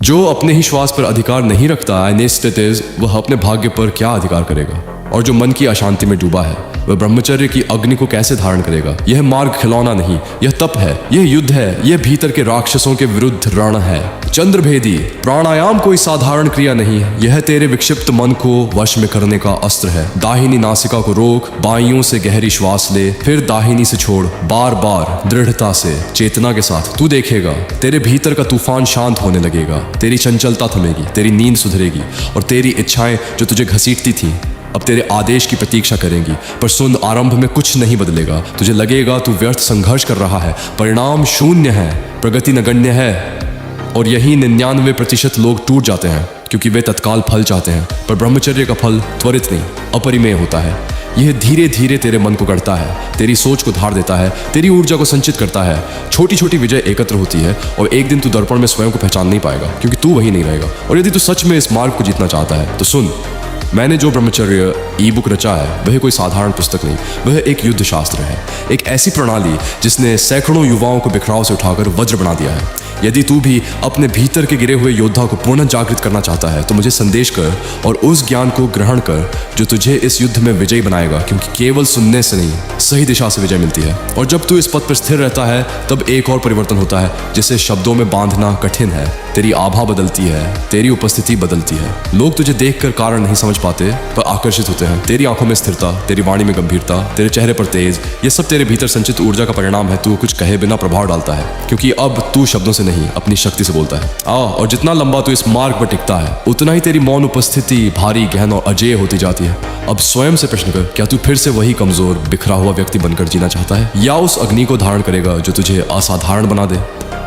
जो अपने ही श्वास पर अधिकार नहीं रखता एनेस्थेटिस, वह अपने भाग्य पर क्या अधिकार करेगा? और जो मन की अशांति में डूबा है वह ब्रह्मचर्य की अग्नि को कैसे धारण करेगा? यह मार्ग खिलौना नहीं, यह तप है, यह युद्ध है, यह भीतर के राक्षसों के विरुद्ध रण है। चंद्रभेदी प्राणायाम कोई साधारण क्रिया नहीं है, यह तेरे विक्षिप्त मन को वश में करने का अस्त्र है। दाहिनी नासिका को रोक, बाइयों से गहरी श्वास ले, फिर दाहिनी से छोड़, बार बार दृढ़ता से, चेतना के साथ। तू देखेगा तेरे भीतर का तूफान शांत होने लगेगा, तेरी चंचलता थमेगी, तेरी नींद सुधरेगी और तेरी इच्छाएं जो तुझे घसीटती थी अब तेरे आदेश की प्रतीक्षा करेंगी। पर सुन, आरंभ में कुछ नहीं बदलेगा। तुझे लगेगा तू व्यर्थ संघर्ष कर रहा है, परिणाम शून्य है, प्रगति नगण्य है। और यही 99% लोग टूट जाते हैं क्योंकि वे तत्काल फल चाहते हैं। पर ब्रह्मचर्य का फल त्वरित नहीं, अपरिमेय होता है। यह धीरे धीरे तेरे मन को गढ़ता है, तेरी सोच को धार देता है, तेरी ऊर्जा को संचित करता है। छोटी छोटी विजय एकत्र होती है और एक दिन तू दर्पण में स्वयं को पहचान नहीं पाएगा क्योंकि तू वही नहीं रहेगा। और यदि तू सच में इस मार्ग को जीतना चाहता है तो सुन, मैंने जो ब्रह्मचर्य ई बुक रचा है वह कोई साधारण पुस्तक नहीं, वह एक युद्ध शास्त्र है, एक ऐसी प्रणाली जिसने सैकड़ों युवाओं को बिखराव से उठाकर वज्र बना दिया है। यदि तू भी अपने भीतर के गिरे हुए योद्धा को पुनः जागृत करना चाहता है तो मुझे संदेश कर और उस ज्ञान को ग्रहण कर जो तुझे इस युद्ध में विजयी बनाएगा, क्योंकि केवल सुनने से नहीं, सही दिशा से विजय मिलती है। और जब तू इस पथ पर स्थिर रहता है तब एक और परिवर्तन होता है जिसे शब्दों में बांधना कठिन है। तेरी आभा बदलती है, तेरी उपस्थिति बदलती है। लोग तुझे देखकर कारण नहीं समझ पाते पर आकर्षित होते हैं। तेरी आंखों में स्थिरता, तेरी वाणी में गंभीरता, तेरे चेहरे पर तेज, ये सब तेरे भीतर संचित ऊर्जा का परिणाम है। तू कुछ कहे बिना प्रभाव डालता है क्योंकि अब तू शब्दों से नहीं, अपनी शक्ति से बोलता है। और जितना लंबा तू इस मार्ग पर टिकता है उतना ही तेरी मौन उपस्थिति भारी, गहन और अजेय होती जाती है। अब स्वयं से प्रश्न कर, क्या तू फिर से वही कमजोर, बिखरा हुआ व्यक्ति बनकर जीना चाहता है या उस अग्नि को धारण करेगा जो तुझे असाधारण बना दे?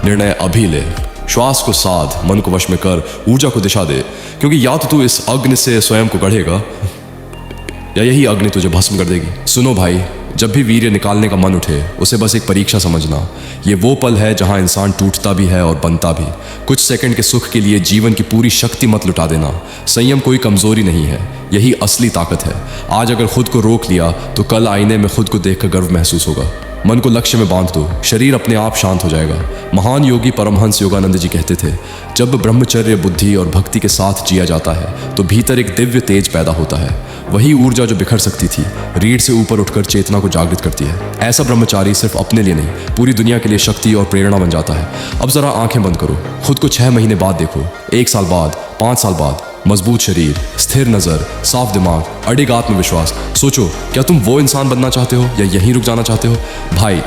निर्णय अभी ले। श्वास को साध, मन को वश में कर, ऊर्जा को दिशा दे, क्योंकि या तो तू इस अग्नि से स्वयं को गढ़ेगा या यही अग्नि तुझे भस्म कर देगी। सुनो भाई, जब भी वीर्य निकालने का मन उठे उसे बस एक परीक्षा समझना। ये वो पल है जहां इंसान टूटता भी है और बनता भी। कुछ सेकंड के सुख के लिए जीवन की पूरी शक्ति मत लुटा देना। संयम कोई कमजोरी नहीं है, यही असली ताकत है। आज अगर खुद को रोक लिया तो कल आईने में खुद को देखकर गर्व महसूस होगा। मन को लक्ष्य में बांध दो, शरीर अपने आप शांत हो जाएगा। महान योगी परमहंस योगानंद जी कहते थे, जब ब्रह्मचर्य, बुद्धि और भक्ति के साथ जिया जाता है तो भीतर एक दिव्य तेज पैदा होता है। वही ऊर्जा जो बिखर सकती थी रीढ़ से ऊपर उठकर चेतना को जागृत करती है। ऐसा ब्रह्मचारी सिर्फ अपने लिए नहीं, पूरी दुनिया के लिए शक्ति और प्रेरणा बन जाता है। अब जरा आंखें बंद करो, खुद को 6 महीने बाद देखो, 1 साल बाद, 5 साल बाद। मजबूत शरीर, स्थिर नजर, साफ दिमाग, अडिग आत्मविश्वास। सोचो, क्या तुम वो इंसान बनना चाहते हो या यहीं रुक जाना चाहते हो? भाई,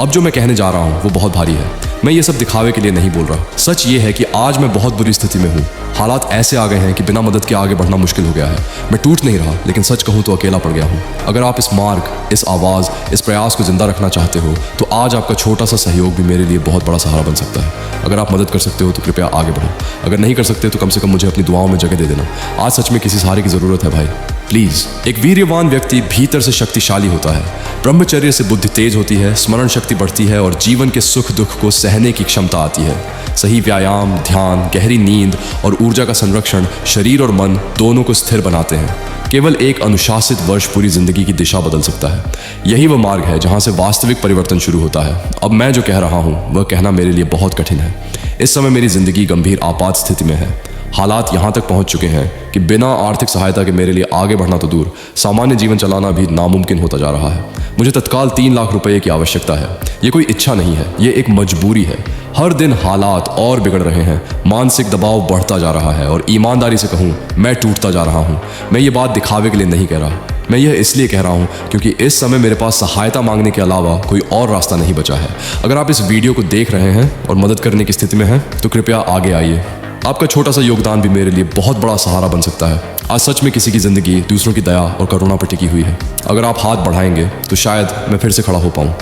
अब जो मैं कहने जा रहा हूँ वो बहुत भारी है। मैं ये सब दिखावे के लिए नहीं बोल रहा। सच ये है कि आज मैं बहुत बुरी स्थिति में हूँ। हालात ऐसे आ गए हैं कि बिना मदद के आगे बढ़ना मुश्किल हो गया है। मैं टूट नहीं रहा, लेकिन सच कहूँ तो अकेला पड़ गया हूँ। अगर आप इस मार्ग, इस आवाज़, इस प्रयास को जिंदा रखना चाहते हो तो आज आपका छोटा सा सहयोग भी मेरे लिए बहुत बड़ा सहारा बन सकता है। अगर आप मदद कर सकते हो तो कृपया आगे बढ़ो। अगर नहीं कर सकते तो कम से कम मुझे अपनी दुआओं में जगह दे देना। आज सच में किसी सहारे की ज़रूरत है भाई, प्लीज़। एक वीर्यवान व्यक्ति भीतर से शक्तिशाली होता है। ब्रह्मचर्य से बुद्धि तेज होती है, स्मरण शक्ति बढ़ती है और जीवन के सुख दुख को सहने की क्षमता आती है। सही व्यायाम, ध्यान, गहरी नींद और ऊर्जा का संरक्षण शरीर और मन दोनों को स्थिर बनाते हैं। केवल एक अनुशासित वर्ष पूरी जिंदगी की दिशा बदल सकता है। यही वह मार्ग है जहां से वास्तविक परिवर्तन शुरू होता है। अब मैं जो कह रहा हूं वह कहना मेरे लिए बहुत कठिन है। इस समय मेरी जिंदगी गंभीर आपात स्थिति में है। हालात यहाँ तक पहुँच चुके हैं कि बिना आर्थिक सहायता के मेरे लिए आगे बढ़ना तो दूर, सामान्य जीवन चलाना भी नामुमकिन होता जा रहा है। मुझे तत्काल 3 लाख रुपए की आवश्यकता है। ये कोई इच्छा नहीं है, ये एक मजबूरी है। हर दिन हालात और बिगड़ रहे हैं, मानसिक दबाव बढ़ता जा रहा है और ईमानदारी से कहूँ मैं टूटता जा रहा हूँ। मैं ये बात दिखावे के लिए नहीं कह रहा, मैं यह इसलिए कह रहा हूँ क्योंकि इस समय मेरे पास सहायता मांगने के अलावा कोई और रास्ता नहीं बचा है। अगर आप इस वीडियो को देख रहे हैं और मदद करने की स्थिति में हैं तो कृपया आगे आइए। आपका छोटा सा योगदान भी मेरे लिए बहुत बड़ा सहारा बन सकता है। आज सच में किसी की जिंदगी दूसरों की दया और करुणा पर टिकी हुई है। अगर आप हाथ बढ़ाएंगे तो शायद मैं फिर से खड़ा हो पाऊँ।